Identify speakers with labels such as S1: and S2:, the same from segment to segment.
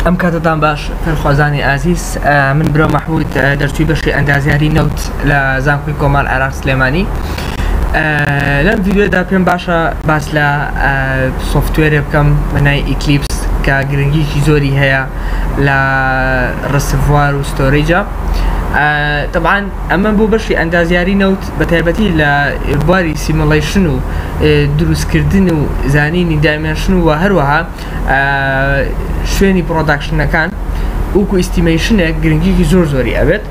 S1: ئەم کاتتان باش فێرخوازانی ئازیز من برۆ مەحموود دەرچووی بەشی ئەندازیاری نەوت لە زانکۆی کۆمەڵ عێراق سلێمانی. لەم ڤیدیۆدا پێم باشە باس لە سۆفتوێرێ بکەم بەنای ئیکلیپس کە گرنگیکی زۆری هەیە لە ڕسڤوار و ستۆریجە. طبعا ئەمە بۆ بەشی ئەندازیاری نەوت بە تایبەتی لە بواری سیمولیشن و دروستکردن و زانینی دایمێنشن و هەروەها شوێنی پرۆداکشنەکان وەکو ئیستیمیشنێک گرنگیکی زۆری ئەبێت.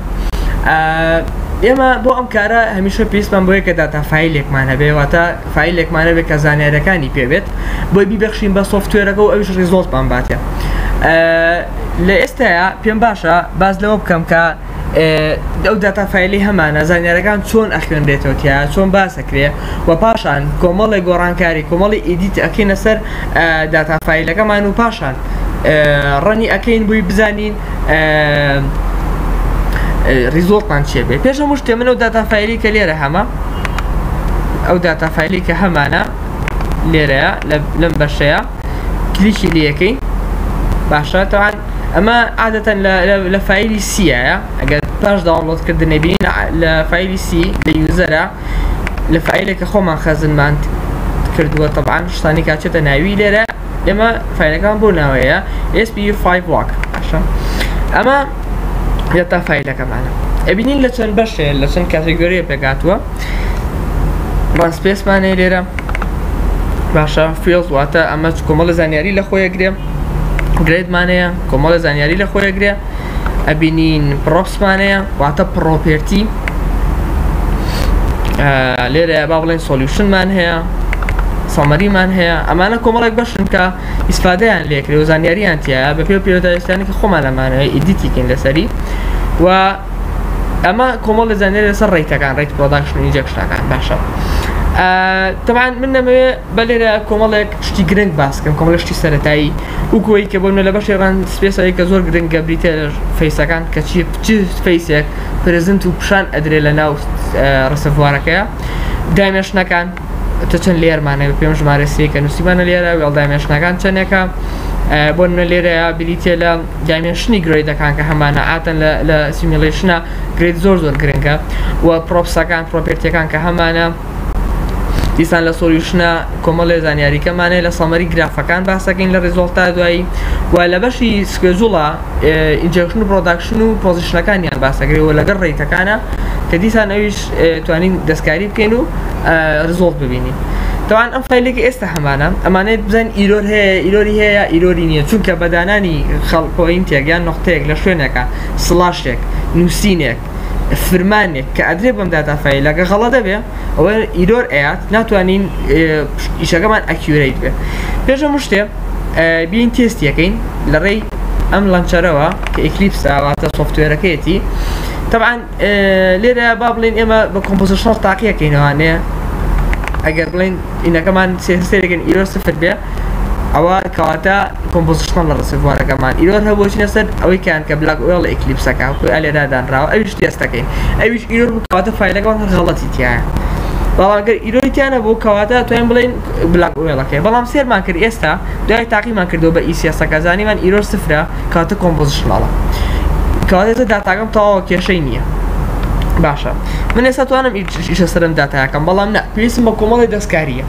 S1: ئێمە بۆ ئەم کارە هەمیشە پێویستمان بۆ یەکە داتا فایلێکمان هەبێ، واتە فایلێکمان هەبێت کە زانیاریەکانی پێبێت بۆی بیبەخشین بە سۆفتوێرەکە و ئەویش ریزۆڵتمان باتێ. لە ئێستایا پێم باشە باز لەوە بکەم کە ئەو داتا فایلی هەمانە زانیاریەکان چۆن ئەخوێنرێتەوەتیە، چۆن باسەکرێ و پاشان کۆمەڵی گۆڕانکاری کۆمەڵی ئیدیت ئەکەینە سەر داتا فایلەکەمان و پاشان ڕەنی ئەکەین بووی بزانین ریزۆڵتمان چێ بێ. پێش هەموو شتێ من ئەو داتا فایلی کە لێرە هەمە، ئەو داتا فایلی کە هەمانە لێرەیە لەم بەشەیە کلیکی لەکەین. باشە تاوان ئەمە عادەتەن لە فایلی سیایە، ئەگەر پاش داوانلۆدکردن نەبین لە فایلی سی لە یوزەرە لە فایلێکە خۆمان خەزنمان کردووە. طبعا شتانی کاچێتە ناوی لێرە ئێمە فایلەکان بۆ ناوەیە SP5 WAC. باشە ئەمە داتا فایلەکەمانە ئەبینین لە چەند بەشێ لە چەند کاتێگۆریە پێکاتووە. ڕانسپێسمانەیە لێرە. باشە فیلد واتە ئەمە کۆمەڵە زانیاری لە خۆیە گرێ، گرێدمانەیە کۆمەڵە زانیاری لە خۆیە گرێ. ئەبینین پرۆپسمانەیە واتە پرۆپێرتی، لێرە با بڵێن سۆلیوشنمان هەیە، سەمەریمان هەیە. ئەمانە کۆمەڵێک بەشن کە ئیسفادەیان لێکرێ و زانیاریان تایە بە پێ پیرۆتایستانی کە خۆمان لەمانەوە ئیدیتیکەین لەسەری و ئەمە کۆمەڵ لە زانیاری لەسەر ڕێیتەکان ڕێیت پرۆداکشن و ئینجەکشنەکان. باشە طبعا من نەمەوێ بە لێرە کۆمەڵێک شتی گرنگ باسکەم، کۆمەڵ شتی سەرەتایی وکوی کە بۆ لە بەشی ڕان سپێسایی کە زۆر گرنگە بریتە فەیسەکان کە چی فەیسێک پرزنت و پیشان ئەدرێ لە ناو ڕسڤوارەکەیە. دایمێنشنەکان چەند لێرمانەیە پێم ژمارە سێکە نووسیمانە لێرە وێڵ دایمێنشنەکان چەندێکە بۆ لێرەیە بریتە لە دایمێنشنی گرێدەکان کە هەمانە ئاتەن لە سیمیلیشنە گرێد زۆر گرنگە و پرۆپسەکان پرۆپێرتیەکان کە هەمانە دیسان لە سۆلیوشنە کۆمەڵێ زانیاریکەمانەیە لە سەمەری گرافەکان باسەکەین لە ریزۆڵتا دوایی و لە بەشی سکێجوڵە ئینجەکشن و پرۆداکشن و پۆزیشنەکانیان باسەگرێەوە لەگەڵ ڕێیتەکانە کە دیسان ئەویش توانین دەستکاری بکەین و ریزۆڵت ببینین. تاوان ئەم فایلێکی ئێستا هەمانە ئەمانێت بزان ئیرۆر هەیە، ئیرۆری هەیە ئیرۆری نییە، چونکە بەدانانی خەڵپۆینتێک یان نقطەیەک لە شوێنێکە سڵاشێک نووسینێک فرمانێک کە ئەدرێ بەم داتا فایلەکە غەڵە دەبێ ئەوە ئیرۆر ئەیات ناتوانین ئیشەکەمان ئەکیورەیت بێ. پێش هەموو شتێ بین تێستیەکەین لە ڕێی ئەم لەنچەرەوە کە ئیکلیپسە واتە سۆفتوێرەکەیەتی. طبعا لێرە با بڵێن ئێمە بە کۆمپۆزیشنەڵ تاقیەکەینەوانەیە ئەگەر بڵێن ئینەکەمان سێستێرەکەن ئیرۆر سفر بێ ئەوە کەواتە کۆمپۆزیشنەڵ لە ڕسڤوارەکەمان ئیرۆر هەبووچینە سەر ئەوەی کەیان کە بلاک ئۆیڵ ئیکلیپسەکە لێرە دانراوە ئەویش تێستەکەین ئەویش ئیرۆر بوو کەواتە فایلەکەمان هەر غەڵەتی تایە. بەڵام ئەگەر ئیرۆریتیانە بوو کەواتە توانین بڵێن بلاک ئۆیڵەکەی. بەڵام سێرمان کرد ئێستا دوای تاقیمان کردەوە بە ئیسیاسەکە زانیمان ئیرۆر سفرە کەواتە کۆمپۆزیشنەڵە کەواتە داتاکەم تەواوە کێشەی نییە. باشە من ئێستا توانم ئیشە سەرم داتایەکەم، بەڵام نە پێویستم بە کۆمەڵی دەستکاریە.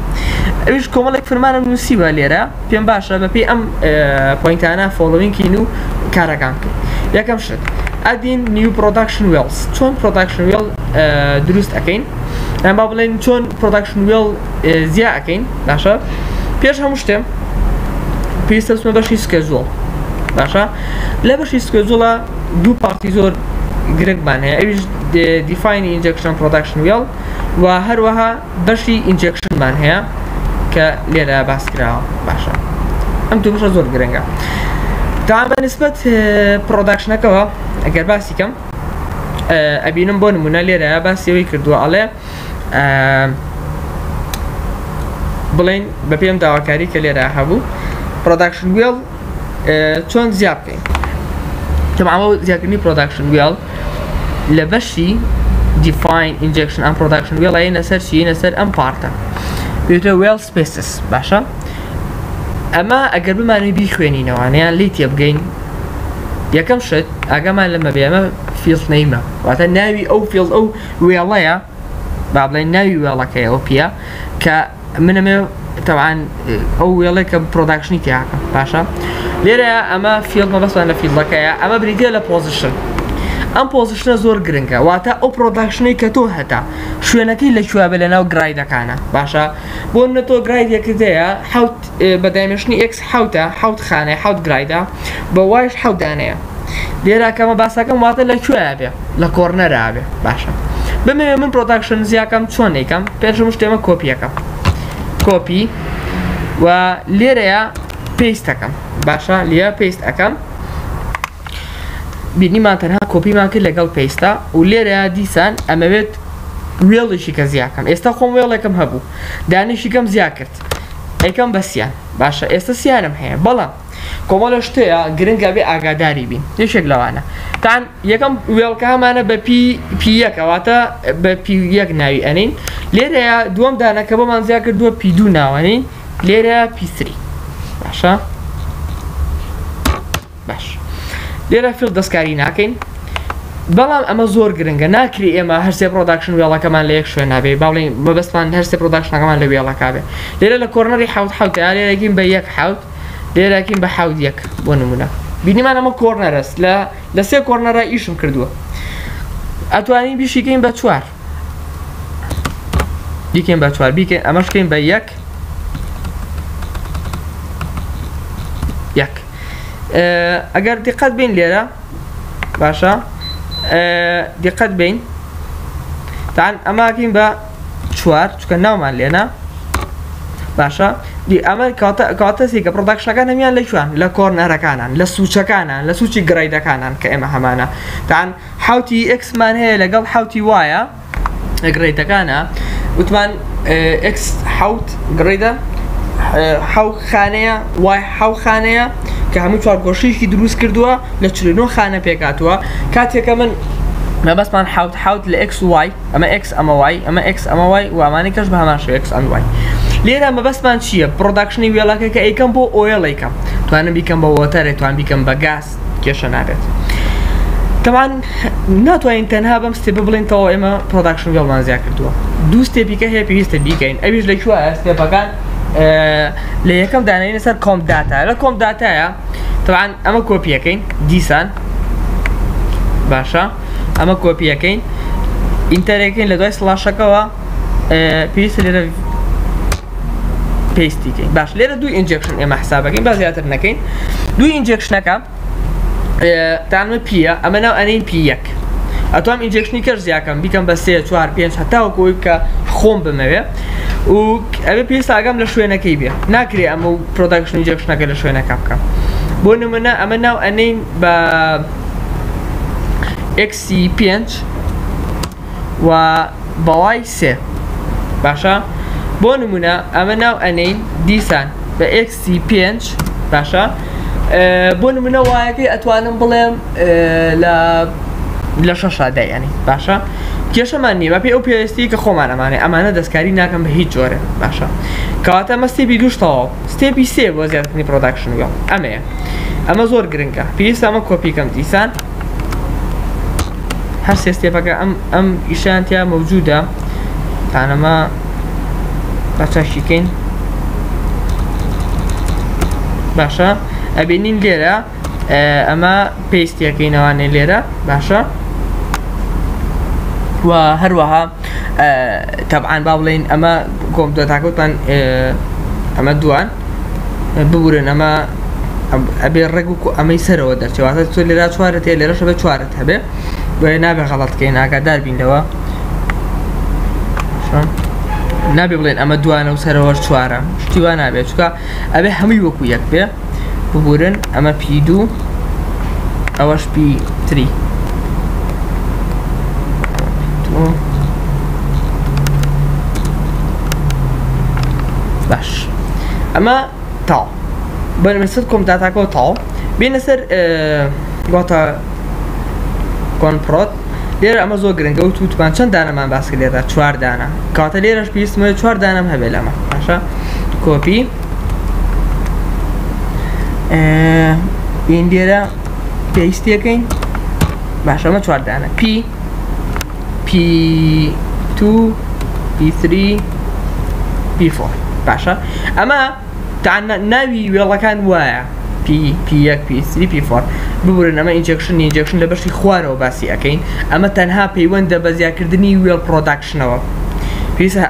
S1: ئەویش کۆمەڵێک فرمانم نووسیوە لێرە پێم باشە بەپێی ئەم پۆینتانە فۆڵۆوینکین و کارەکان بکەین. یەکەم شت ئەدین نیو پرۆداکشن وێڵز، چۆن پرۆداکشن وێڵ دروست ئەەکەین یان با بڵێن چۆن پرۆداکشن وێڵ زیاد ئەەکەین. باشە پێش هەموو شتێ پێویستە بچمە بەشی سکێجوڵ. باشە لە بەشی سکێجوڵە دوو پارتی زۆر گرنگمان هەیە، ئەویش دیفاینی ئینجەکشن پرۆداکشن وێڵ و هەروەها بەشی ئینجەکشنمان هەیە کە لێرە باسکراوە. باشە ئەم دوو بەشە زۆر گرنگە. تا بە نسبەت پرۆداکشنەکەەوە ئەگەر باسی کەم ئەبینم بۆ نمونە لێرە باسیەوەی کردووە ئەڵێ بڵێن بە پێم داواکاری کە لێرە هەبوو پرۆداکشن وێڵ چۆن زیاد بکەین. تەمامە زیادکردنی پرۆداکشن وێڵ لە بەشی define injection and production wheel ئەینە سەر چی ئەینە سەر ئەم پارتە پێوترە wheel spaces. باشە ئەمە ئەگەر بمانەوەی بیخوێنینەوە یان لی تێ بگەین یەکەم شت ئاگامان لەمە بێ ئەمە فیلد نەیمە واتە ناوی ئەو فیلد ئەو وێڵەیە با بڵێن ناوی وێڵەکەی ئەو پیە کە منەمێ تەوان ئەو وێڵێک کە پرۆداکشنی تیاکە باشە لێرە ئەمە فیلد مەبەستمان لە فیلدەکەیە ئەمە بریتە لە پۆزیشن ئەم پۆزیشنە زۆر گرنگە واتە ئەو پرۆداکشنەی کە تۆ هەتا شوێنەکەی لەکوێ بە لەناو گرایدەکانە باشە بۆ نە تۆ گرایدێکردەیە حوت بە دایمێشتنی x حوتە حوت خانەیە حوت گرایدە بە وایش حوت دانەیە لێرە کەمە باسەکەم واتە لەکوێ بێ لە کۆرنەرا بێ باشە بمەوێ من پرۆداکشن زیاکەم چۆن ئەیکەم پێشم شتێمە کۆپیەکەم کۆپی و لێرەیە پێیستەکەم باشە لێە پێیست ئەەکەم بینیمان تەنها کۆپیمان کرد لەگەڵ پێیستە و لێرەیە دیسان ئەمەوێت وێڵێکی کە زیاکەم ئێستا خۆم وێڵێکم هەبوو دانیشی کەم زیا کرد ئەیکەم بە سیان باشە ئێستا سیانم هەیە بەڵام کۆمەڵە شتەیە گرنگە بێ ئاگاداری بین یەکێک لەوانە تان یەکەم وێڵکەمانە بە پی1کەواتە بە پی1 ناوی ئەنین لێرەیە دووەم دانەکە بەمان زیا کردووە پی2 ناوەنین لێرە پی3 باشە باش لێرە فیلد دەستکاری ناکەین بەڵام ئەمە زۆر گرنگە ناکری ئێمە هەرسێ پرۆداکشن وێڵەکەمان لە یەک شوێن نابێ باڵین بەبەستمان هەرسێ پرۆداکشنەکەمان لە وێڵەکە بێ لێرە لە کۆرنەری حوت لێرەکەین بە یەک حوت لێرەکەین بە حوت یەک بۆ نمونە بینیمان ئەمە کۆرنەرەست لە سێ کۆرنەرە ئیشم کردووە ئەتوانین بیشیکەین بە چوار بیکەین بە چوار بیکەین ئەمەشکەین بە یەک یەک ئەگەر دیقەت بین لێرە باشە دیقەت بین تان ئەماکەین بە چوار چکە ناومان لێنە باشە ئەمە کاتەسی کە پرۆداکشنەکان هەمیان لەکوێن لە کۆرنەرەکانان لە سوچەکانان لە سوچی گرایدەکانان کە ئێمە هەمانە تان حوتی ئکسمان هەیە لەگەڵ حوتی وایە گرایدەکانە وتمان x حوت گرایدە حوت خانەیە وای حوت خانەیە کە هەموو چوار گۆشەیەکی دروست کردووە لە 49 خانە پێکاتووە کاتێکە من مەبەستمان حوت لە x و y ئەمە x ئەمە y ئەمە x ئەمە y و ئەمانەی کەش بە هەمان شێوە x and y لێرە مەبەستمان چییە پرۆداکشنی وێڵەکە کە ئەیکەم بۆ ئۆیڵێکم توانم بیکەم بە وۆتەرێک توان بیکەم بە گاز کێشە نابێت تەمان ناتوانین تەنها بەم ستێپە بڵێن تەواو ئێمە پرۆداکشن وێڵمان زیاد کردووە دوو ستێپیکە هەیە پێویستە بیکەین ئەویش لەکوێیە ستێپەکان لە یەکەم دانەینە سەر کۆم داتایە لە کۆم داتایە تەوان ئەمە کۆپیەکەین دیسان باشە ئەمە کۆپیەکەین ئینتەرەکەین لە دوای سڵاشەکەەوە پێویستە لێرە پێستیکەین باش لێرە دوو ئینجێکشن ئێمە حسابەکەین با زیاتر نەکەین دوی ئینجێکشنەکە تانمە پیە ئەمە ناو ئەنین پی1 ئەتوام ئینجێکشنی کەش زیاکەم بیکەم بە 3 4 5 هەتاوەکەوەی کە خۆم بمەوێ و ئەوێ پێویستە ئاگام لە شوێنەکەی بێ ناکرێ ئەمە و پرۆداکشن ئینجێکشنەکە لە شوێنەکە بکەم بۆ نمونە ئەمە ناو ئەنین بە x5 و بەوای 3 باشە بۆ نمونە ئەمە ناو ئەنین دیسان بە x5 باشە بۆ نمونە وایەکەی ئەتوانم بڵێم لە 6 دەیانی باشە کێشەمان نیە بە پێی ئەو پێویستی کە خۆمان ئەمانە دەستکاری ناکەم بە هیچ جۆرە باشە کەواتە ئەمە ستێپی دووشتەوە ستێپی 3 بۆ زیادکردنی پرۆداکشن وێڵ ئەمەیە ئەمە زۆر گرنگە پێویستە ئەمە کۆپیکەم دیسان هەر سێ ستێپەکە ئەم ئیشانتیا مەوجودە تانەمە بەچەشیکەین باشە ئەبینین لێرە ئەمە پێستیەکەینەوانێ لێرە باشە و هەروەها تەبعاان با بڵێن ئەمە کۆم تاکەوتان ئەمە دوان ببورن ئەمە ئەبێ ڕێک و ئەمەی سەرەوە دەرچێواتە تۆ لێرا چوارت هەیە لێرەشە بە چوارت هەبێ بۆ نابێ غەڵەتکەین ئاگادار بینەوە نابێ بڵێن ئەمە دوانە و سەرەوەش چوارە شتی وا نابێت چکە ئەبێ هەمووی وەکو یەک بێ ببورن ئەمە پی2 ئەوەش پی3 باش ئەمە تاڵ بەنمەسەر کۆم داتاکەەوە تاڵ بێنە سەر گۆتە کۆنپڕۆت لێرە ئەمە زۆر گرنگە و تووتمان چەند دانەمان باسکە لێرە 4 دانە کاتە لێرەش پێویستمە 4 دانەم هەبێ لەمە باشە کۆپی این لێرە پێویستیەکەین باش ئەمە چواردانە P2 P3 P4 باشە ئەمە ناوی وێڵەکان وایە P1 P3 P4 ببورن ئەمە ئینجەکشن لە بەشی خوارەوە باسی ئەەکەین ئەمە تەنها پەیوەندە بە زیادکردنی وێڵ پرۆداکشنەوە پێویستە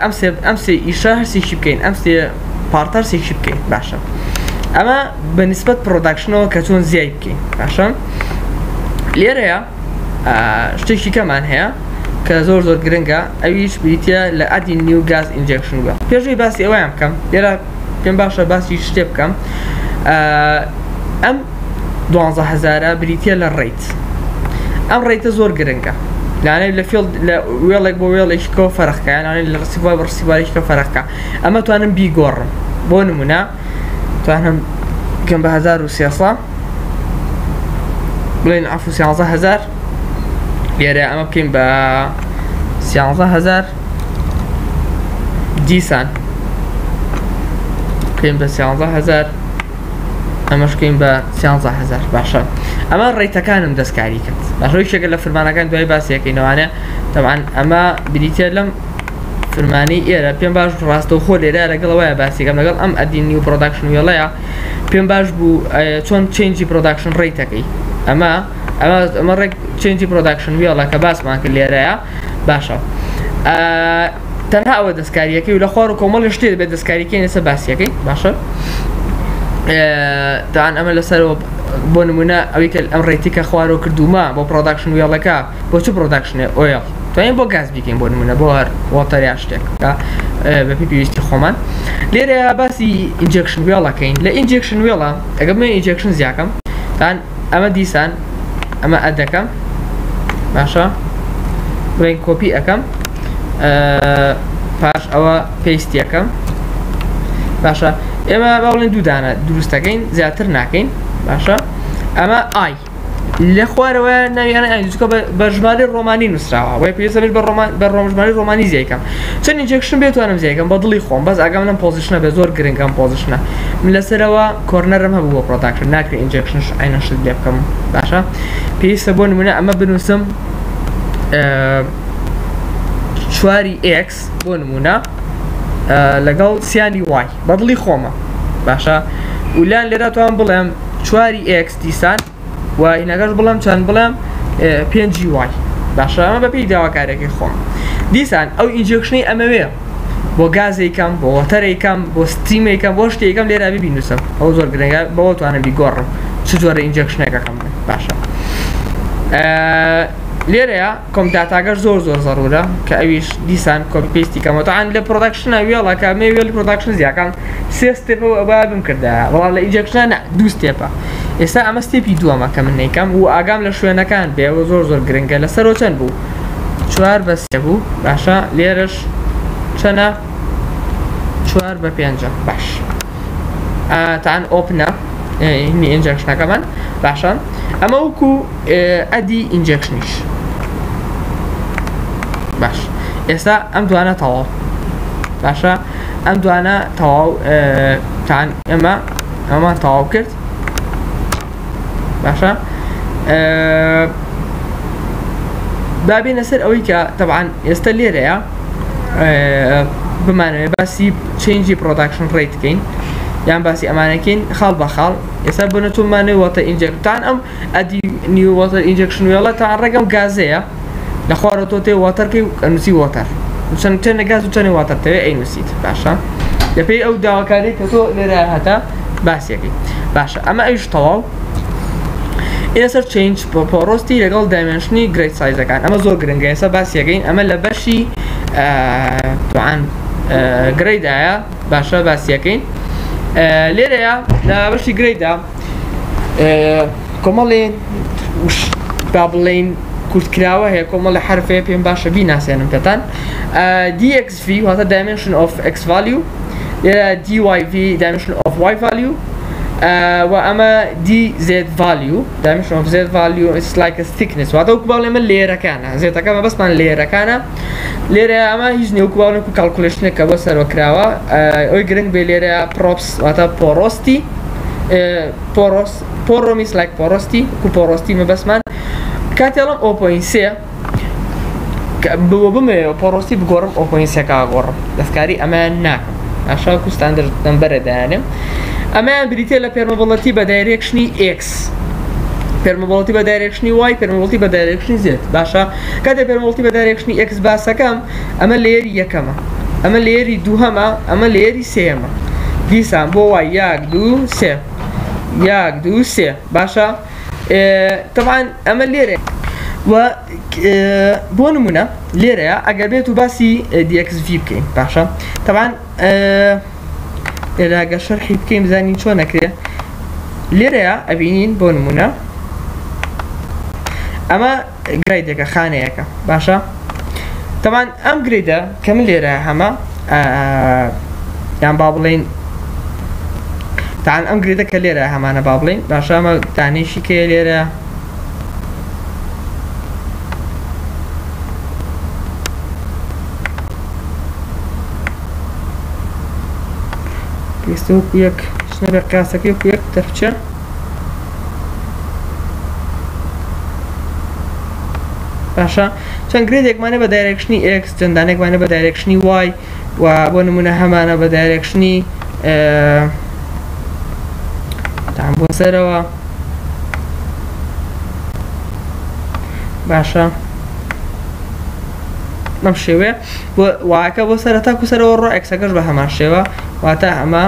S1: ئەم سێ ئیشە هەرسێکی بکەین ئەم سێ پارتەر سێکی بکەین باشە ئەمە بە نسبەت پرۆداکشنەوە کە چۆن زیای بکەین باشە لێرەیە شتێکی کەمان هەیە کە زۆر گرنگە ئەویش بریتە لە ئەدی نیو گاز ئینجەکشن وێڵ پێشووی باسی ئەوەیان بکەم لێرە پێم باشە باسی شتێ بکەم ئەم 12000 بریتە لە ڕێیت ئەم ڕێیتە زۆر گرنگە لانەی لە فیڵ لە وێڵێک بۆ وێڵێکەوە فەرقکە یانانەی لە ڕسیبای بە ڕسیبارێکەوە فەرقکە ئەمە توانم بیگۆڕم بۆ نمونە توانم بکەم بە 1300 بڵێن عەفو 13000 لێرە ئەمە بکەین بە 13000 دیسان بکەین بە 13000 ئەمەش بکەین بە 13000 باشە ئەمە ڕێیتەکانم دەستکاری کرد باشەوەی شێکە لە فرمانەکان دوای باسیەکەینەوانە طبعاً ئەمە بریتە لەم فرمانی ئێرە پێم باش ڕاستەوخۆ لێرە لەگەڵەوەیە باسیەکەم لەگەڵ ئەم ئەدی نیو پرۆداکشن وێڵەیە پێم باش بوو چۆن چێنجی پرۆداکشن ڕێیتەکەی ئەمە ڕێک چێنجی پرۆداکشن وێڵە کە باسمان کرد لێرەیە باشە تەنها ئەوە دەستکاریەکەی و لە خوار و کۆمەڵی شتێ بێت دەستکاریەکەی لەسەر باسیەکەی باشە داان ئەمە لەسەرەوە بۆ نمونە ئەوەی کە ئەم ڕێیتیکە خوارەوە کردومە بۆ پرۆداکشن وێڵەکە بۆ چ پرۆداکشنێ ئۆیڵ توانین بۆ گاز بیکەین بۆ نمونە بۆ هەر واتەریا شتێک بە پێویستی خۆمان لێرە باسی ئینجەکشن وێڵەکەین لە ئینجەکشن وێڵە ئەگەر من ئینجەکشن زیاکەم تان ئەمە دیسان ئەمە ئەدەکەم باشە بڵێن کۆپی ئەەکەم پاش ئەوە پێیستیەکەم باشە ئێمە باڵێن دوودانە دروستەکەین زیاتر ناکەین باشە ئەمە ئای لە خوارەوە ناویانە ئایچکە بە ژمارە ڕۆمانی نووسراوە وای پێویستە بە ژمارە ڕۆمانی زیایکەم چەند ئینجەکشن بێتوانم زیایکەم بە دڵی خۆم بەس ئاگام لەم پۆزیشنە بە زۆر گرنگم پۆزیشنە من لەسەرەوە کۆرنەرم هەبوو بۆ پرۆداکشن ناکرێت ئینجەکشنش عینە شت لێ بکەم باشە پێویستە بۆ نمونە ئەمە بنووسم 4 x بۆ نمونە لەگەڵ سیانی وای بە دڵی خۆمە باشە ولیان لێرە توان بڵێم 4 x دیسان و هینەکەش بڵم چەند بڵێم 5 وای باشە ئەمە بەپێی داواکارێکی خۆم دیسان ئەو ئینجەکشنەی ئەمەوێ بۆ گازێکم بۆ وەتەرێکم بۆ ستریمێکم بۆ شتێکم لێرە ببینوسم ئەو زۆر گرنگە بەوە توانم بیگۆڕم چ جۆرە ئینجەکشنێکەکەم باشە لێرەیە کۆم داتاگەر زۆر زەڕورە کە ئەویش دیسان کۆپی پێستی کەمەوەتەوان لە پرۆداکشنە وێڵەکە مێ وێڵی پرۆداکشن زیاکان 3 ستێپەوە ئەوە بم کردایە بەڵام لە ئینجەکشنە 2 ستێپە ئێستا ئەمە ستێپی دووەمە کە من نیکەم و ئاگام لە شوێنەکان بێەوە زۆر گرنگە لەسەرەوە چەند بوو 4 بە 3 بوو باشە لێرەش چەنە 4 بە 5 باش تان ئۆپنە هینی ئینجەکشنەکەمان باشە ئەمە وەکو ئەدی ئینجەکشنیش باش ئێستا ئەم دوانە تەواو باشە ئەم دوانە تەواو تان ئەمەمان تەواو کرد باشە بابێنە سەر ئەوەی کە طبعاً ئێستا لێرەیە بمانەوێت باسی چێنجی پرۆداکشن ڕێیت بکەین یان باسی ئەمانەکەین خاڵ بە خاڵ ئێستا بنەتوانمانێت واتە ئینجەکتان ئەم ئەدی نیو واتەر ئینجەکشن وێڵە تا ڕێگەم گازەیە لە خوارەوە تۆ تێ واتەرکەی ئەنووسی واتەر چەندە گاز و چەندی واتەرتەوێ ئەینووسیت باشە دەپێی ئەو داواکاری کە تۆ لێرە هەتا باسیەکەی باشە ئەمە ئەویش تەواو ئێستا چێنج پۆڕۆستی لەگەڵ دایمێنشنی گرێت سایزەکان ئەمە زۆر گرنگە ئێستا باسیەکەین ئەمە لە بەشی توان گرەیدایە باشە باسیەکەین لێرەیە لە بەشی گرەیدا کۆمەڵێن با بڵێن کورتکراوە هەیە کۆمەڵی حرفەیە پێم باشە بیناسیێنم پێتان dxv واتە dimension of x value لێرە dyv dimension of y value و ئەمە dz value dimension of z value is like a thickness واتە وەکو باڵێ من لێرەکانە زێتەکەمە بەسمان لێرەکانە لێرە ئەمە هیچ نیە وەکو باڵێن کالکولیشنێکە بۆ سەرۆکراوە ئەوی گرنگ بێ لێرە props واتە پۆڕۆستی پۆڕۆمیس لایک پۆڕۆستی و پۆڕۆستی مەبەسمان کاتێڵم 0.3 بۆ بمێ پۆڕۆستی بگۆڕم 0.3 گۆڕم دەستکاری ئەمەیان ناکەم ئاشا کوستاندرد نمبەرە دایانێم ئەمەیان بریتێ لە پێرمەبڵەتی بە دایرێکشنی X پێرمەبڵەتی بە دایرێکشنی Y پێرمەبڵەتی بە دایرێکشنی Z باشە کاتێ پێرمەبڵەتی بە دایرێکشنی X باسەکەم ئەمە لێری یەکەمە ئەمە لێری دووهەمە ئەمە لێری سێمە دیسان بۆ وای 1 2 3 1 2 3 باشە طبعا ئەمە لێرە و بۆ نمونە لێرەیە ئەگەر بێت و باسی DXV بکەین باشە طبعا لێرە ئەگەر شەرحی بکەین بزانین چۆن نەکرێ لێرەیە ئەبینین بۆ نمونە ئەمە گرایدێکە خانەیەەکە باشە طبعا ئەم گرێدە کە من لێرە هەمە یان با بڵێن تاان ئەم گرێدە کە لێرە هەمانە با بڵێن باشە ئەمە دانیشی کێ لێرە پێستە وەکو یەک شنەبێ قیاسەکەی وەکو یەک دەرچە باشە چەند گرێدێکمانە بە دایرێکشنی X چەندانێکمانە بە دایرێکشنی Y و بۆ نمونە هەمانە بە دایرێکشنی تام بۆ سەرەوە باشە بەم شێوێ بۆ واکە بۆ سەرەتا و سەرەوە ڕۆ ئەکسەکەش بە هەمان شێوە واتە ئەمە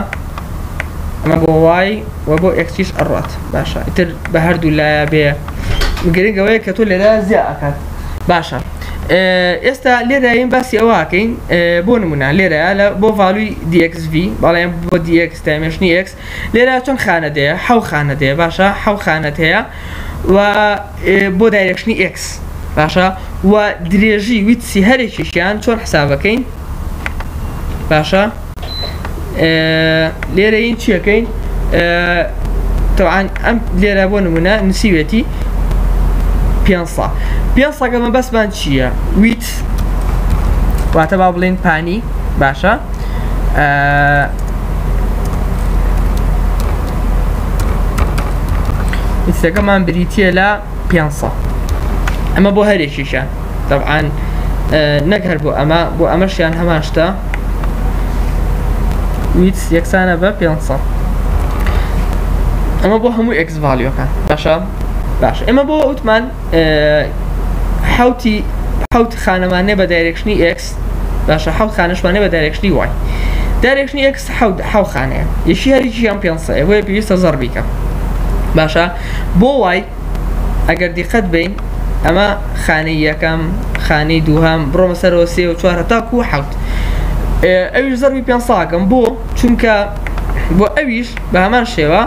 S1: بۆ وای و بۆ ئەکسیش ئەڕات باشە ئیتر بە هەردوو لایە بێ گرنگەوەی کە تۆ لێرە زیاد ئەکات باشە ئێستا لێرەین باسی ئەوواکەین بۆ نمونە لێرەیە لە بۆ ڤالوی DXV بەڵێن بۆ DX دایمێژنی X لێرە چۆن خانەدەیە حەو خانەدەیە باشە حەو خانەت هەیە و بۆ دایرێکشنی X باشە و درێژی ویتسی هەرێکیشیان چۆن حسابەکەین باشە لێرەین چیەکەین طبعا ئەم لێرە بۆ نمونە نووسیوێتی 500 500 مە بەسمان چییە ویت واتە با بڵێن پانی باشە ویتەکەمان بریتە لە 500 ئەمە بۆ هەرێکیشان طبعا نەک هەر بۆ ئەمەشیان هەمان شتە ویت یەکسانە بە 500 ئەمە بۆ هەموو X ڤالیۆکان باشە باش ئێمە بۆ ئوتمان حوت خانەمانێ بە دایرێکشنی X باشە حوت خانەشمانێ بە دایرێکشنی Y دایرێکشنی X حەو خانەیە یەشی هەریکییان 500 بۆیە پێویستە زەڕ بیکەم باشە بۆ Y ئەگەر دیقەت بین ئەمە خانەی یەکەم خانەی دووهەم بڕۆمە سەرەوە سێ و چوارە تاکو و حەوت ئەویش زەربی 500کەم بۆ چونکە بۆ ئەویش بە هەمان شێوە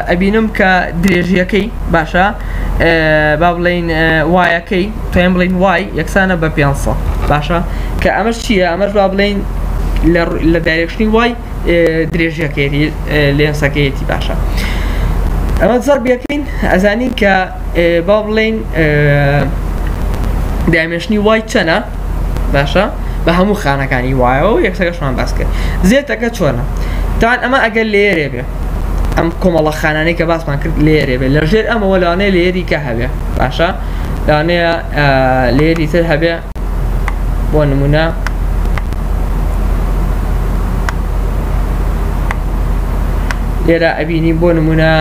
S1: ئەبینم کە درێژیەکەی باشە با بڵێن وایەکەی توێن بڵین وای یەکسانە بە 500 باشە کە ئەمەش چییە ئەمەش با بڵێن لە دایرێکشنی وای درێژیەکەیەتی لێنسەکەیەتی باشە ئەمە زەربیەکەین ئەزانین کە با بڵێن دایمێژنی وای چەنە باشە بە هەموو خانەکانی وایەوە و یەکسەکەشمان باس کرد زێتەکە چۆنە تاوان ئەمە ئەگەر لێرێ بێ ئەم کۆمەڵە خانانەی کە باسمان کرد لێرێ بێ لە ژێر ئەمەوە لەوانەیە لێری کە هەبێ باشە لەوانەیە لێری تر هەبێ بۆ نمونە لێرە ئەبینی بۆ نمونە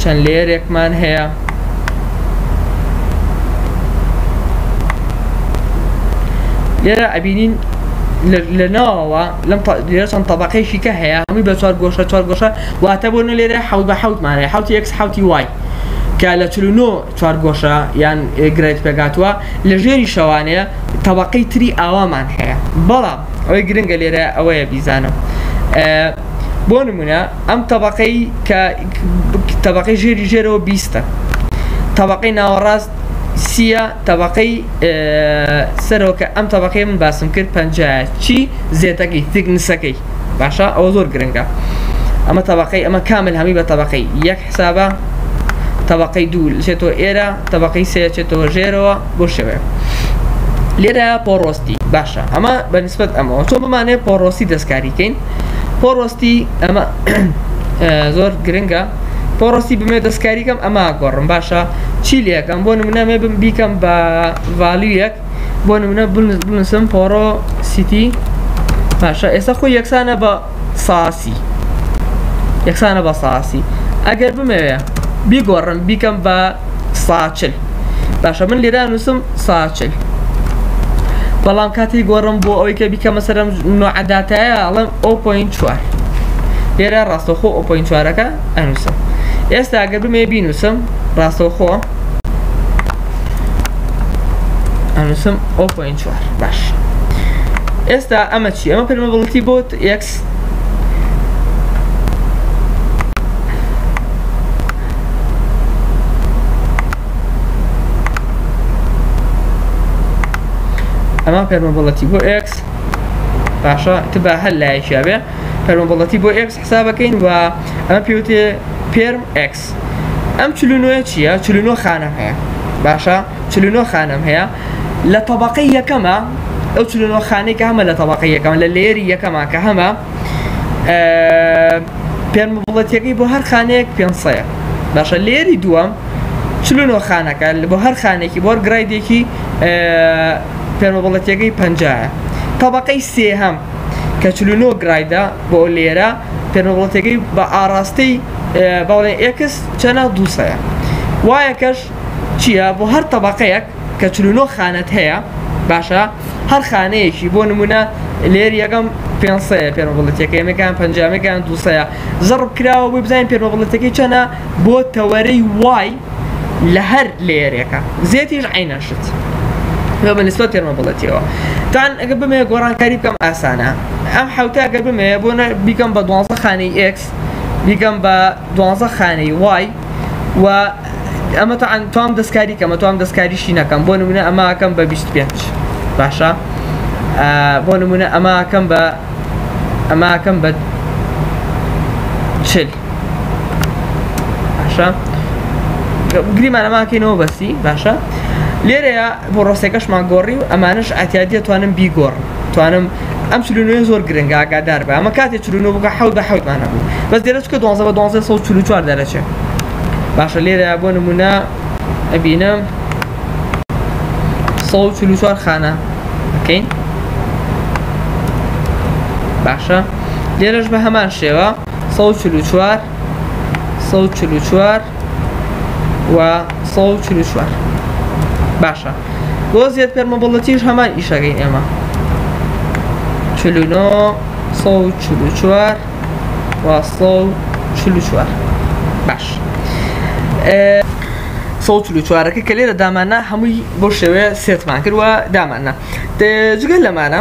S1: چەند لێرێکمان هەیە لێرە ئەبینین لە ناوەوە لەم لێرە چەند تەبەقەیەکی کە هەیە هەمووی بە 4 گۆشە واتە بۆ لێرە حەوت بە حەوتمانەیە حەوتی X حەوتی Y کە لە 4 گۆشە یان گرێت پێگاتووە لە ژێری شەوانەیە تەبەقەی تری ئاوامان هەیە بەڵام ئەوەی گرنگە لێرە ئەوەیە بیزانم بۆ نمونە ئەم تەبەقەی کە تەبەقەی ژێری ژێرەوە 20 تەبەقەی ناوەڕاست سیە تەبەقەی سەرەوە کە ئەم تەبەقەی من باسم کرد 50 چی زێتەکەی تیکنسەکەی باشە ئەوە زۆر گرنگە ئەمە تەبەقەی ئەمە کامل هەمی بە تەبەقەی یەک حسابە تەبەقەی دوو چێتەوە ئێرە تەبەقەی سێ چێتەوە ژێرەوە بۆ شێوەیە لێرە پۆڕۆستی باشە ئەمە بەنسبەت ئەمەوە چۆن بمانێ پۆڕۆستی دەستکاریکەین پۆڕۆستی ئەمە زۆر گرنگە پۆڕستی بمێ دەستکاریکەم ئەمە گۆڕم باشە چی لەکەم بۆ نمونە مێ بیکەم بە ڤالیویەک بۆ نمونە بنووسم پۆڕۆ سیتی باشە ئێستا خۆی یەکسانە بە ساسی یەکسانە بە ساسی ئەگەر بمەوێ بیگۆڕم بیکەم بە ساچل باشە من لێرە نووسم ساچل بەڵام کاتی گۆڕم بۆ ئەوەی کە بیکە مەسەرم نوعەداتایە ئەڵێم 0.4 لێرە ڕاستەوخۆ 0.4ەکە ئەنووسم ئێستا ئەگەر بمێ بینووسم ڕاستەوخۆ ئەنووسم 0.4 باش ئێستا ئەمە چی ئەمە پێرمەبڵەتی بۆ x ئەمە پێرمەبڵەتی بۆ x باشە تبا هەر لایەکیا بێ پەرمەبڵەتی بۆ x حسابەکەین و ئەمە پێوتێ پێرم x ئەم 49 چییە 49 خانەم هەیە باشە 49 خانەم هەیە لە تەبەقەی یەکەمە ئەو 49 خانەی کە هەمە لە تەبەقەی یەکەم لە لێری یەکەمە کە هەمە پێرمەبڵەتیەکەی بۆ هەر خانەیەک 500 باشە لێری دووەم 49 خانەکە بۆ هەر خانێکی بۆ گرایدێکی پێرمەبڵەتیەکەی 50 طبقەی سێهەم کە 49 گرایدا بۆ لێرە پێرمەبڵەتیەکەی بە ئاراستەی باڵێن x چەنە 200 وایەکەش چییە بۆ هەر طبقەیەک کە 49 خانەت هەیە باشە هەر خانەیەکی بۆ نمونە لێر یەکەم 500 پێرمەبڵەتیەکەی ئەمەکان 50 200 زەڕب کراوە بۆی بزانین پێرمەبڵەتیەکەی چەنە بۆ تەوەرەی وای لە هەر لێرێکە زێتیش عینەشت بەنسبە پێرمەبڵەتیەوە تان ئەگە بمێ گۆڕانکاری بکەم ئاسانە ئەم حوتە ئەگەر بمێ بۆ بیکەم بە 12 خانەی x بیکەم بە 12 خانەی y و ئەمە توام دەستکاری کەمە توام دەستکاریشی نەکەم بۆ نمونە ئەماکەم بە 25 باشە بۆ نمونە ئەماکەم بە 40 باشە گریمان ئەماکەینەوە بەسی باشە لێرەیە بۆ ڕۆستێکەشمان گۆڕی و ئەمانش ئاتیادیە توانم بیگۆڕم توانم ئەم 49 زۆر گرنگە ئاگادار بە ئەمە کاتێک 49 بکە 7 مانە بوو بەس دێرە چکە 12 بە 12 144 دەرەچێت باشە لێرەیە بۆ نمونە ئەبینم 144 خانە بکەین باشە لێرەش بە هەمان شێوە 144 144 و 144 باشە بۆ زیاد پێرمەبڵەتیش هەمان ئیشەکەین ئێمە 49 144 و 144 باش 144ەکە کە لێرە دامانە هەمووی بۆ شێوەیە سێتمان کرد وە دامانە جگەل لەمانە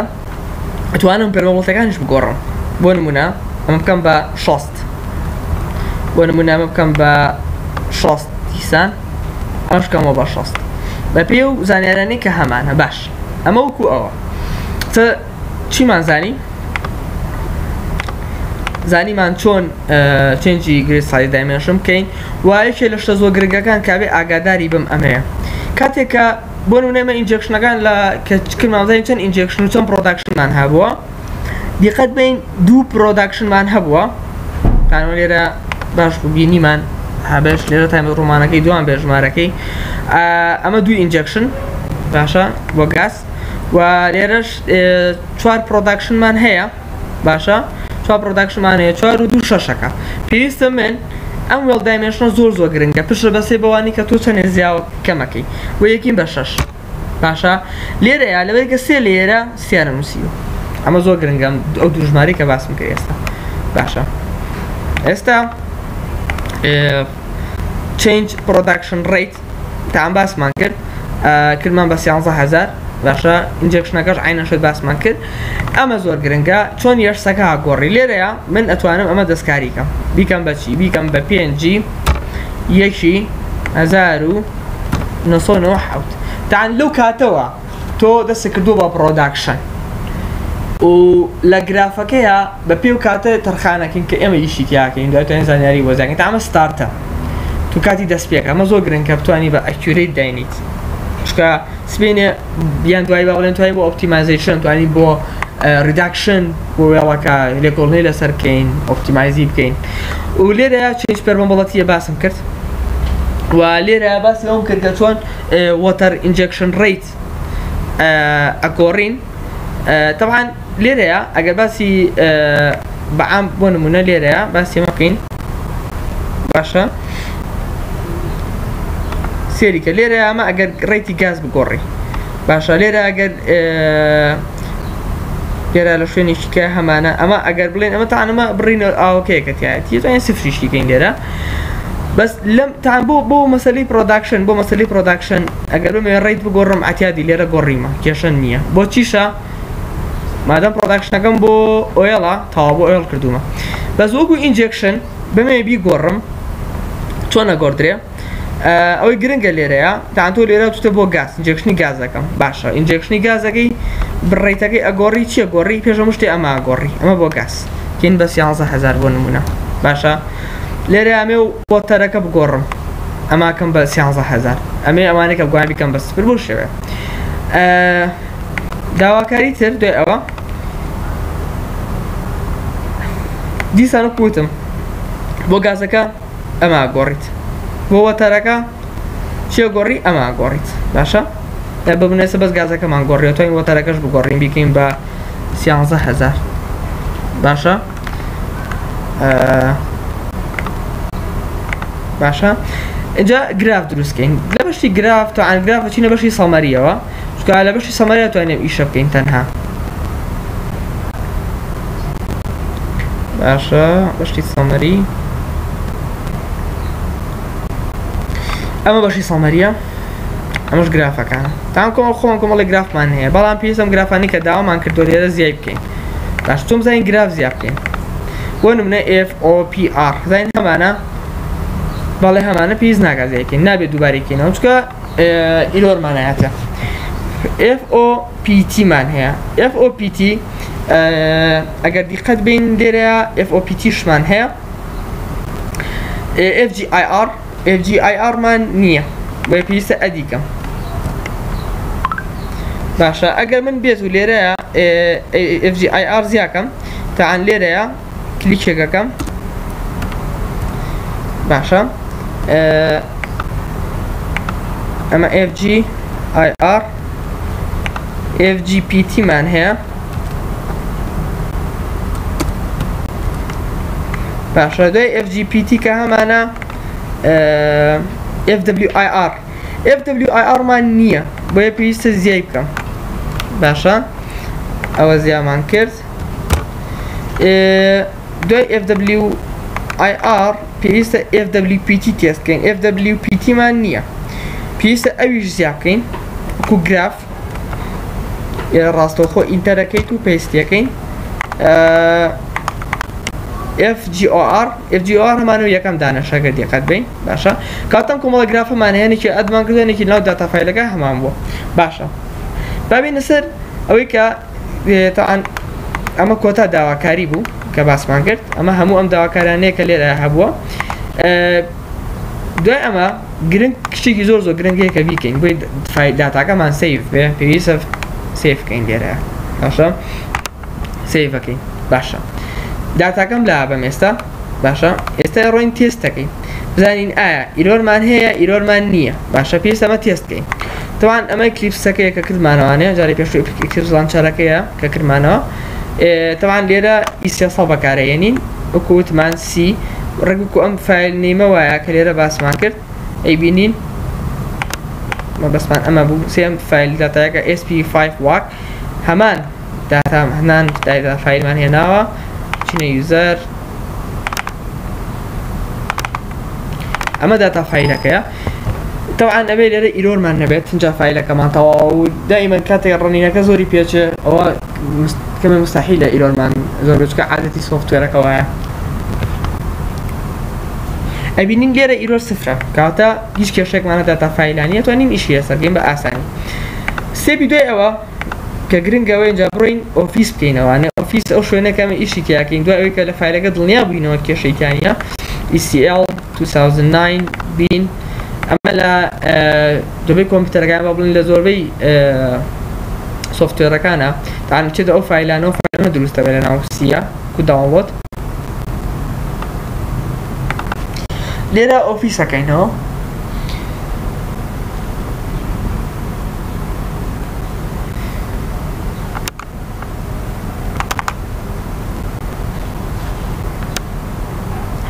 S1: ئەتوانم پێرمەبڵەتەکانیش بگۆڕم بۆ نمونە ئەمە بکەم بە 60 بۆ نمونە ئەمە بکەم بە 60 دیسان ئەمەش بکەمەوە بە 60 بە پێ و زانیارانەی کە هەمانە باش ئەمە وەکو ئەوە چیمان زانیمان چۆن چێنجی گرێ سایز دایمێنشن بکەین وایەکێ لە شتە زۆر گرنگەکان کابێ ئاگاداری بم ئەمەیە کاتێککە بۆ نمونەمە ئینجێکشنەکان لە کەچکردمانزانین چەند ئینجێکشن و چەند پرۆداکشنمان هەبووە دیقەت بین دوو پرۆداکشنمان هەبووە تانەوە لێرە باش بینیمان هەبش لێرە تایمە ڕۆمانەکەی دوان بێژمارەکەی ئەمە دوو ئینجێکشن باشە بۆ گاز و لێرەش 4 پرۆداکشنمان هەیە باشە 4 پرۆداکشنمان هەیە 4 و 2 6ەکە پێویستە من ئەم وێڵ دایمێنشنە زۆر گرنگە پشە بەسێ بەوانی کە تۆ چەند زیاوە کەمەکەی و یەکین بە 6 باشە لێرەیە لەبەر کە سێ لێرە سیارە نووسیوە ئەمە زۆر گرنگە ئەو دوژماری کە باسم کرد ئێستا باشە ئێستا change production rate تاام باسمان کرد کردمان بە 110,000 باشە ئینجێکشنەکەش عینەشت باسمان کرد ئەمە زۆر گرنگە چۆن یەشسەکە هاگۆڕی لێرەیە من ئەتوانم ئەمە دەستکاریکەم بیکەم بەچی بیکەم بە 5 یەکی 1997 تاان لەو کاتەوە تۆ دەست کردو بە پرۆداکشن و لە گرافەکەیە بە پێ و کاتە تەرخانەکەین کە ئێمە یشی تیاکەین دوای زانیاری وەزانین تا ئەمە ستارتە تو کاتی دەستپێک ئەمە زۆر گرنگکە بتوانی بە ئەکیوریت داینیت چکە سبینێ بیان دوای با بڵێن توای بۆ ئۆپتیمایزیشن توانی بۆ ریداکشن بۆ وێڵەکە لێکۆڵنەی لەسەر بکەین ئۆپتیمایزی بکەین و لێرە چێنج پەرمەبڵەتیە باسم کرد و لێرە باسی ئەوم کرد کە چۆن وەتەر ئینجەکشن ڕیت ئەگۆڕین طبعا لێرەیە ئەگەر باسی بەعام بۆ نمونە لێرەیە باسی ئەمە بکەین باشە سێریکە لێرە ئەمە ئەگەر ڕێتی گاز بگۆڕی باشە لێرە ئەگەر لێرە لە شوێنێکیکە هەمانە ئەمە ئەگەر بڵێن ئەمە تاانمە بڕینە ئاوکەیەکەتیایەتی توانین سفریشتیکەین لێرە بەس لەم تان بۆ مەسەلەی پرۆداکشن بۆ مەسەلەی پرۆداکشن ئەگەر بمێ ڕێیت بگۆڕم ئاتیادی لێرە گۆڕیمە کێشە نییە بۆ چیشە مادەم پرۆداکشنەکەم بۆ ئۆیڵە تاوا بۆ ئۆیڵ کردومە بەس وەکو ئینجێکشن بمێ بیگۆڕم چۆن ئەگۆڕدرێ ئەوەی گرنگە لێرەیە تاانتۆ لێرە توتە بۆ گاز ئینجێکشنی گازەکەم باشە ئینجێکشنی گازەکەی بڕێتەکەی ئەگۆڕی چیە گۆڕی پێشە شتێ ئەمە گۆڕی ئەمە بۆ گاز کین بە 11,000 بۆ نمونە باشە لێرە ئەمێ و بۆتەرەکە بگۆڕم ئەماکەم بە 11,000 ئەمێ ئەمانێکە گوان بیکەم بە سپر بۆ شێوێ داواکاری تر دوای ئەوە دیسان وتم بۆ گازەکە ئەمە گۆڕیت بۆ وەتەرەکە چێ گۆڕی ئەمە گۆڕیت باشە ببنێسە بەس گازەکەمان گۆڕی توین وەتەرەکەش بگۆڕین بیکەین بە 11,000 باشە باشە اینجا گراف دروستکەین لە بەشی گراف تا ئەن گراف بچینە بەشی سەمەریەوە چکە لە بەشی سەمەریە توانێت ئیشە بکەین تەنها باشە بەشی سەمەری ئەمە بەشی سەمەریە ئەمەش گرافەکانە تام کۆمەڵ خۆمان کۆمەڵی گرافمان هەیە بەڵام پێویستم گرافانی کە داوامان کردو لێرە زیای بکەین باش تۆم زانین گراف زیاد بکەین بۆ نمونە FOPR زانین هەمانە بەڵێ هەمانە پێویست ناکات زیای بکەین نابێت دووبارەیکەینەوە چکە ئیرۆرمانایەتە FOPT مان هەیە FOPT ئەگەر دیقەت بین لێرەیە FOPT شمان هەیە FGIR مان نییە بۆ پێویستە ئەدیکەم باشە ئەگەر من بێت و لێرەیە FGIR زیاکەم تاان لێرەیە کلیکێکەکەم باشە ئەمە FGIR FGPT مان هەیە باشە دوای FGPT کە هەمانە FWIR مان نییە بۆیە پێویستە زیای بکەم باشە ئەوە زیامان کرد دوای FWIR پێویستە FWPT تێستکەین FWPT مان نییە پێویستە ئەویش زیاد بکەین وەکو گراف ڕاستەوخۆ ئینتەرەکەیت و پێویستیەکەین FGOR هەمانەوە یەکەم دانەشەکە دقت بین باشە کاتەم کۆمەڵە گرافەمان هەیەنێکی ئەدمان کردێنێکی ناو داتا فایلەکە هەمان بووە باشە بابینە سەر ئەوەی کە تاان ئەمە کۆتا داواکاری بوو کە باسمان کرد ئەمە هەموو ئەم داواکارانەیە کە لێرە هەبووە دوای ئەمە گرنگ کشتێکی زۆر گرنگەیە کە بیکەین بۆی داتاکەمان سیف بێ پێویستە سیفکەین لێرە باشە سیفەکەین باشە داتاکەم لا بەم ئێستا باشە ئێستا ڕۆین تێستەکەین بزانین ئایا ئیرۆرمان هەیە ئیرۆرمان نییە باشە پێویستە ئەمە تێستکەین تەوان ئەمە کلیپسەکەیە کە کردمانەوانەیە جارێ پێشووی لانچەرەکەیە کە کردمانەوە تەوان لێرە ئیسێسە بەکارەهێنین وەکو وتمان سی ڕێگوکو ئەم فایل نێمە وایە کە لێرە باسمان کرد ئەی بینین بەسمان ئەمە بوو سێم فایل داتایەکە SP5 واک هەمان داتا هەمان داتا فایلمان هێناوە چینە یوزەر ئەمە داتا فایلەکەیە طبعا ئەبێ لێرە ئیرۆرمان نەبێت اینجا فایلەکەمان تەواو و دائیمەن کاتێک ڕەنینەکە زۆری پێچێ ئەوە کەمە مستحیلە ئیرۆرمان زۆر بچکە عادەتی سۆفتوێرەکە وایە ئەبینین لێرە ئیرۆر سفرە کاتە هیچ کێشێکمانە داتا فایلانیە توانین ئیشی لەسەرگەین بە ئاسانی سێبی دوای ئەوە کە گرنگەوە اینجا بڕۆین ئۆفیس بکەینەوەوانێ ئۆفیس ئەو شوێنەکەمە ئیشی تیاکەین دوای ئەوەی کە لە فایلەکە دڵنیا بووینەوە کێشەیتانە ECL 2009 بین ئەمە لە دەبێت کۆمپیوتەرەکان بە بڵین لە زۆربەی سوفتوێرەکانە تاان چێت ئەو فایلانە و فایلانە دروستە بێ لە ناو سیە کو داوەڵۆت لێرە ئۆفیسەکەینەوە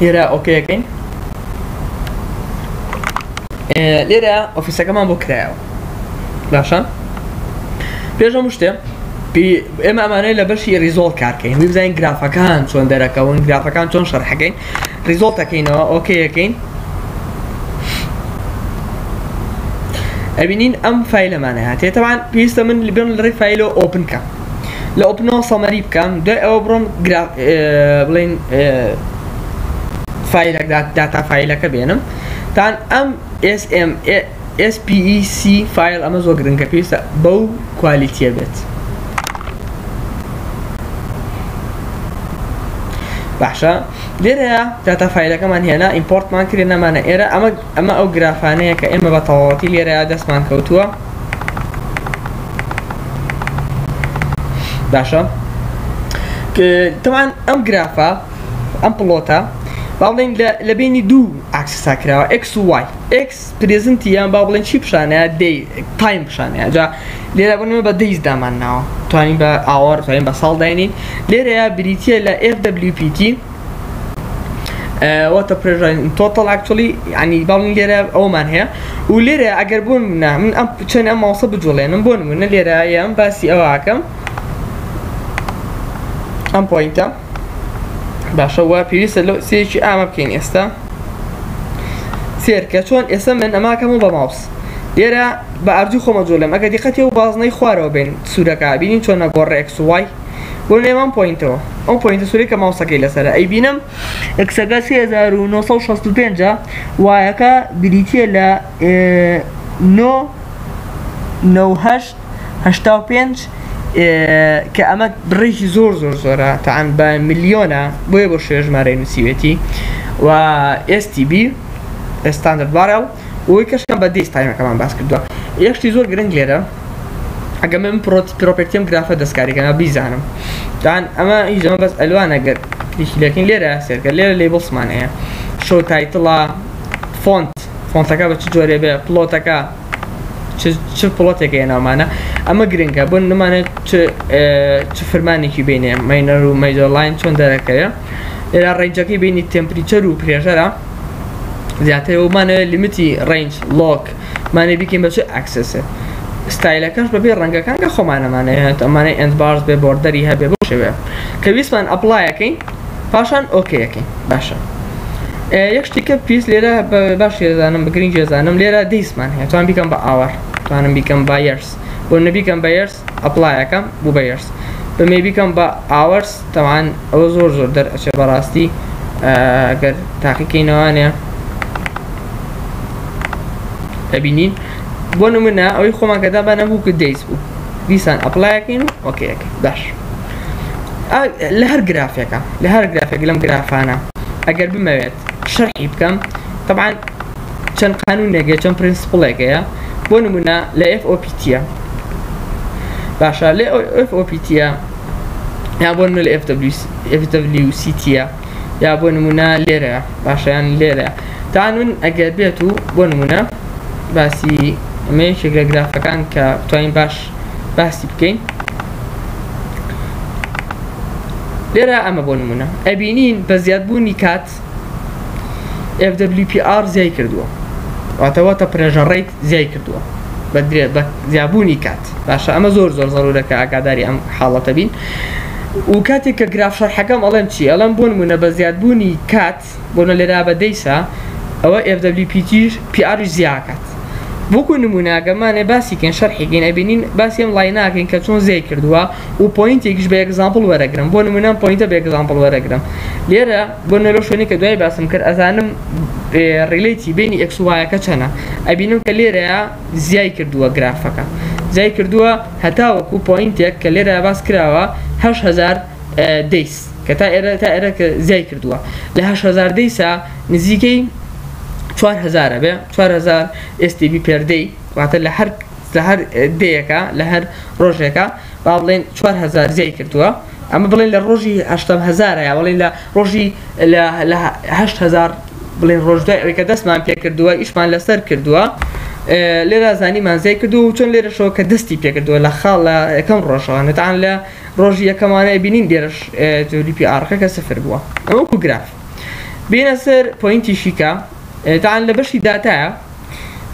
S1: لێرە ئۆکەیەکەین لێرە ئۆفیسەکەمان بۆ کرایەوە باشە پێش ئەم شتێ ئێمە ئەمانەیە لە بەشی ریزۆڵ کارکەین وی بزانین گرافەکان چۆن دەرەکەون گرافەکان چۆن شەرحەکەین ریزۆڵتەکەینەوە ئۆکەیەکەین ئەبینین ئەم فایلەمانە هاتێ تەوان پێویستە من بێن لە ڕێی فایلەوە ئۆپن کەم لە ئۆپنەوە سەمەری بکەم دوای ئەوە بڕۆم بڵێن فایلێک داتا فایلەکە بێنم تان ئەم SPEC فایل ئەمە زۆر گرنگە پێویستە بەو کوالیتیە بێت باشە لێرەیە داتا فایلەکەمان هێنا ئیمپۆرتمان کرێ نەمانە ئێرە ئەمە ئەو گرافانەیە کە ئێمە بە تەواوەتی لێرەیە دەستمان کەوتووە باشە تەوان ئەم گرافە ئەم پڵۆتە با بڵێن لە بینی دوو ئاکسسا کراوە X و Y X پرێزنتیان با بڵێن چی پیشانەیە تایم پیشانەیە جا لێرە بنمە بە دەیز دامان ناوە توانین بە ئاوەڕ توانین بە ساڵ داینین لێرەیە بریتە لە FWPT water pressure in total actually يعني باڵین لێرە ئەومان هەیە و لێرە ئەگەر بوون من ئەم چەند ئەم ماوسە بجوڵێنم بۆ نمونە لێرە ئەم باسی ئەوەکەم ئەم پۆینتە باشە وە پێویستە لەو سێکی ئامە بکەین ئێستا سێرکە چۆن ئێستا من ئەماکەم و بە ماوس لێرە بە ئەرجوو خۆمە جوڵێم ئەگە دیقەتی و بازنەی خوارەوە بێن سوورەکە بینین چۆن نەگۆڕ X و Y بۆ نێوان پۆینتەوە ئەو پۆینتە سووری کە ماوسەکەی لەسەرە ئەی بینم ئەکسەکە 3965 وایەکە بریتە لە 985 کە ئەمە بڕێکی زۆر زۆرە تاان بە میلیۆنە بۆیە بۆ شوێ ژمارەی نووسیوێتی و STB ستاندرد بارێڵ وی کەشکەم بە دەیست تایمەکەمان باس کردووە یەکشتی زۆر گرنگ لێرە ئەگە من پرۆپێکتیم گرافە دەستکاریکەمە بیزانم تاان ئەمە هیچ ئەمە بەس ئەلوانە گەر کلیکین لێرە سێرکە لێرە لێبڵسمان هەیە شۆ تایتڵە فۆنتەکە بە چ جۆرێ بێ پڵۆتەکە چ پڵۆتێکە ناومانە ئەمە گرنگە بۆ نمانێت چ فرمانێکی بینێ مەینەر و مەیجۆلاین چۆن دەرەکەیە لێرە ڕێنجەکەی بینی تمپریچەر و پرێژەرە زیاترەوەمانە لیمیتی ڕێنج لۆک مانێ بیکەین بە چ ئەکسسە ستایلەکەش بەبێ ڕەنگەکان کە خۆمانەمانەیە ئەمانەی ئەندبارز بێ بۆردەری هەبێ بۆ شێوێ کە ویستمان ئەپلایەکەین پاشان ئۆکەیەکەین باشە یەک شتێکە پیس لێرە باش ێزانم بە گرنگ ێزانم لێرە دەیسمان هەیە توان بیکەم بە ئاوەر توانم بیکەم بە یەرس بۆ نەبیکەم بە یەرس ئەپلایەکەم بوو بە یەرس بەمێ بیکەم بە ئاوەرس تەوان ئەوە زۆر دەرئەچێ بەڕاستی ئەگەر تاقیکەینەوانێ ئەبینین بۆ نمونە ئەوەی خۆمان کەدا بە نەبوو کە دەیس بوو دیسان ئەپلایەکەین و ئۆکەیەکەین باش لە هەر گرافێکە لە هەر گرافێک لەم گرافانە ئەگەر بمەوێت شەرحی بکەم طبعا چەند قانونێکە چەند پرینسپڵێکەیە بۆ نمونە لە FOPTە باشە لە FOPTە یا بۆ نمونە لە FWCTە یا بۆ نمونە لێرەیە باشەیان لێرەیە تاانون ئەگەر بێت و بۆ نمونە باسی ئەمەیەکێک لە گرافەکان کە توانین باسی بکەین لێرە ئەمە بۆ نمونە ئەبینین بە زیادبوونی کات FWPR زیای کردووە واتەوەتە پرێژەڕێیت زیای کردووە بە زیابوونی کات باشە ئەمە زۆر زەرورەکە ئاگاداری ئەم حاڵەتە بین و کاتێک کە گراف شەرحەکەم ئەڵێم چی ئەڵەم بۆ نمونە بە زیادبوونی کات بۆنە لێرا بە دەیسا ئەوە FWPR زیاکات بۆکو نموناگەمانێ باسیکەن شەرحیگەین ئەبینین باسی ئەم لای ناکەین کە چۆن زیای کردووە و پۆینتێکیش بە ئەگزامپڵ وەرەگرم بۆ نمونە پۆینتە بە ئەگزامپڵ وەرەگرم لێرە بۆ نەرۆ شوێنی کە دوای باسم کرد ئەزانم ڕیلەیتی بینی ئەکسوایەکە چەنە ئەبینم کە لێرەیە زیای کردووە گرافەکە زیای کردووە هەتاوەکو پۆینتێک کە لێرە باس کراوە 8000 دەیس کە تا ئێرە کە زیای کردووە لە 8000 دەیسا نزیکەی 4000 بێ 4000 STB پێردەی واتە لە هەر لە هەر دەیەکە لە هەر ڕۆژێکە با بڵێن 4000 زیای کردووە ئەمە بڵێن لە ڕۆژی 80,000 بڵێن لە ڕۆژی لە 8000 بڵێن ڕۆژ دوای ئەوەی کە دەستمان پێ کردووە ئیشمان لەسەر کردووە لێرە زانیمان زیای کردو و چۆن لێرەشەوە کە دەستی پێ کردووە لە خاڵ لە یەکەم ڕۆژەوە نەتان لە ڕۆژی یەکەمانەیە بینین لێرەش GDPR کە سفر بووە ئەمە وەکو گراف بینە سەر پۆینتیشی کە تاان لە بەشی داتایە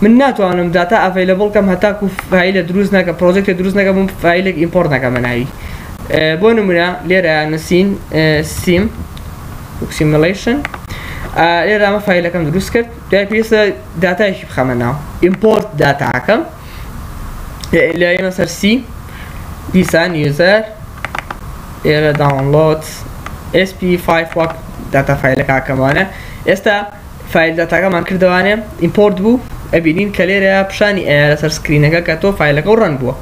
S1: من ناتوانم داتا ئەڤیلەبڵ کەم هەتاکو فایلە دروست ناکە پرۆژێکە دروست نەکەم فایلێک ئیمپۆرت نەکەمە ناوی بۆ نمونە لێرە نووسین سیم سیمولیشن لێرە ئەمە فایلەکەم دروست کرد دوای پێویستە داتایەکی بخەمە ناو ئیمپۆرت داتاکەم لایەنە سەر سی دیسان یوزەر لێرە داونلۆد SP5 وەک داتا فایلەکەکەمانە ئێستا فایل داتاکەمان کردوانێ ئیمپۆرت بوو ئەبینین کە لێرە پیشانی لەسەر سکرینەکە کە تۆ فایلەکە و ڕەن بووە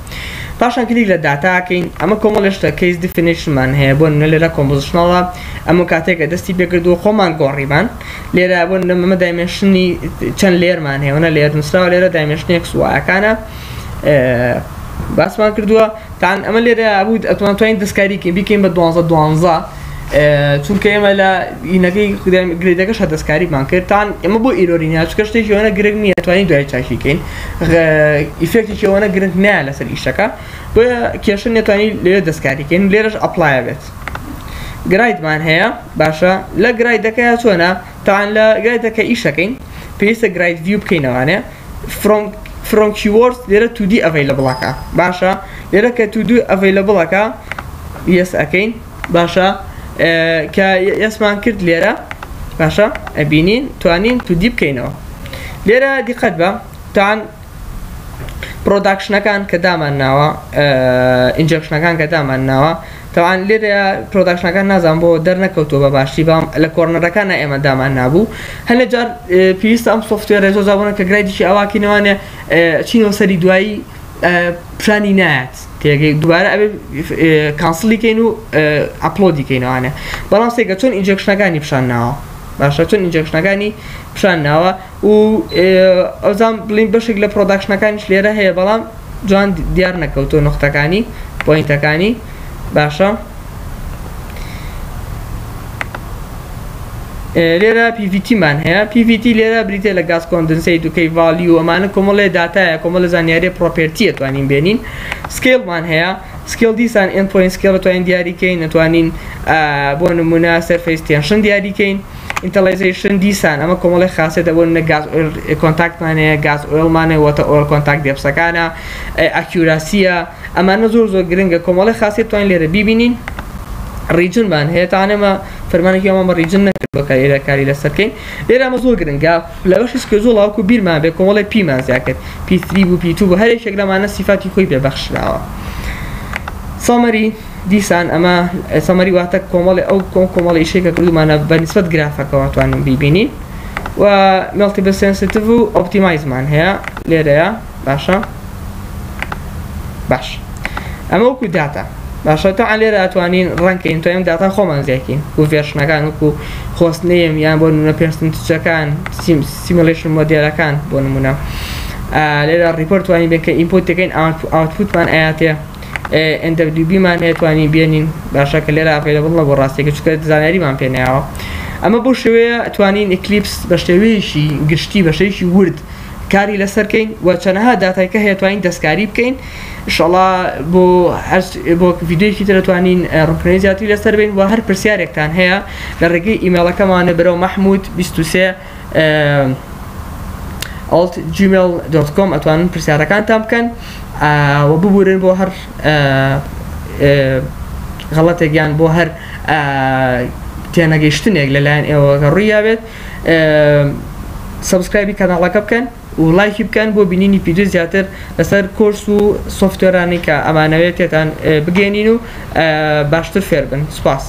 S1: پاشان کلیک لە داتاکەین ئەمە کۆمەڵشتە کەیس دیفینیشنمان هەیە بۆ لێرە کۆمپۆزیشنەڵە ئەمە کاتێکە دەستی پێکردو خۆمان گۆڕیمان لێرە بۆ ئەمە دایمێنشنی چەند لێرمان هەیەە لێر نووسراوە لێرە دایمێنشنی سوایەکانە باسمان کردووە تان ئەمە لێرە بوو ئەتوانین دەستکاریکەین بیکەین بە 12 چونکە ئێمە لە ئینەکەی گرێدەکەش دەستکاریمان کردتان ئێمە بۆ ئیرۆرینیا چکە شتێکیەوەنە گرنگ نیە توانین دوای چاکیکەین ئیفێکتێکیەوەنە گرنگ نیە لەسەر ئیشەکە بۆ کێشە نێتوانی لێرە دەستکاریکەین لێرەش ئەپلایە بێت گرایدمان هەیە باشە لە گرایدەکەی چۆنە تاان لە گرایدەکە ئیشەکەین پێویستە گراید ڤیو بکەینەوانێ from keywords لێرە 2D available-ەکە باشە لێرە کە 2D available-ەکە yes ئەکەین باشە کە یاسمان کرد لێرە باشە ئەبینین توانین 2D بکەینەوە لێرە دیقەت بە تاان پرۆداکشنەکان کە دامان ناوە ئینجەکشنەکان کە دامان ناوە تاوان لێرە پرۆداکشنەکان نازان بۆ دەرنەکەوتۆ بە باشی بام لە کۆرنەرەکانە ئێمە دامان نابوو هەنە جار پێویستە ئەم سۆفتوێرە زۆزابوونە کە گرایدیشی ئەواکینەوانێ چینەوە سەری دوایی پیشانی نایەت تێگەی دوبارە ئەبێ کانسڵیکەین و ئەپلۆدیکەینەوانە بەڵام سێگە چۆن ئینجەکشنەکانی پیشان ناوە باشە چۆن ئینجەکشنەکانی پیشان ناوە و ئەوزان بڵین بەشێک لە پرۆداکشنەکانیش لێرە هەیە بەڵام جوان دیار نەکەوتۆ نقطەکانی پۆینتەکانی باشە لێرە PVT-مان هەیە PVT لێرە بریتێ لە گاز کۆندنسەی دوکەی ڤالی و ئەمانە کۆمەڵێ داتایە کۆمەڵە زانیاری پرۆپێرتیە توانین بێنین سکێڵمان هەیە سکێڵ دیسان ئەندپۆین سکێڵ توانین دیاریکەین نتوانین بۆ نمونە سەرفەیس تێنشن دیاریکەین ئینتەلایزیشن دیسان ئەمە کۆمەڵی خاصێتە بۆ گاز کۆنتاکتمان هەیە گاز ئۆیڵمانە وەتە ئۆیڵ کۆنتاکت دێپسەکانە ئەکیوراسیە ئەمانە زۆر گرنگە کۆمەڵی خاصێت توانین لێرە بیبینین ریجنمان هەیە تاانەمە فەرمانێکی ئەمە ریجن نەکردەکە لێرە کاری لەسەرکەین لێرە ئەمە زۆر گرنگە لە بەشی سکێزۆڵاوکو بیرمان بێ کۆمەڵی پیمان زیاکرد P3 بوو P2 بوو هەرێکێک لەمانە سیفاتی خۆی پێبەخشراوە سەمەری دیسان ئەمە سەمەری واتە کۆمەڵی ئەو کۆمەڵی ئیشێکە کردومانە بە نسبەت گرافەکەەوە توانین بیبینین و مڵتیبل سنسیتیڤ و ئۆپتیمایزمان هەیە لێرەیە باشە باش ئەمە وەکو داتا باشە تا لێرە ئەتوانین ڕەنکەین توانین داتا خۆمان زیاکەین و ڤێرشنەکان وەکو خۆستنەیەم یان بۆ نمونە پێستنچەکان سیمولیشن مۆدێلەکان بۆ نمونە لێرە ریپۆرت توانین بێن کە ئینپۆت دەکەین ئاوتپوتمان ئااتێ NWB-مان هەیە توانین بێنین باشە کە لێرە ئەڤیلەبڵ نە بۆ ڕاستێکە چکە زانیاریمان پێ نایەوە ئەمە بۆ شێوەیە توانین ئیکلیپس بە شێوەیەشی گشتی بە شێوەیەکی ورد کاری لەسەرکەین و چەندەها داتایکە هەیە توانین دەستکاری بکەین ئینشاڵڵا بۆ ڤیدیۆیەکی تر دەتوانین ڕوونکردنی زیاتری لەسەر بین و هەر پرسیارێکتان هەیە لە ڕێگەی ئیمێڵەکەمانە بەرەو محمود 23 gmail.com ئەتوانن پرسیارەکانتان بکەن و ببورن بۆ هەر غەڵەتێکیان بۆ هەر تێنەگەیشتنێک لەلایەن ئێوە ڕوویە بێت سبسکرایبی کاناڵەکە بکەن و لایکی بکەن بۆ بینینی پیدۆ زیاتر لەسەر کۆرس و سۆفتوێرانی کە ئەمانەوێت تێتان بگەێنین و باشتر فێر بن سوپاس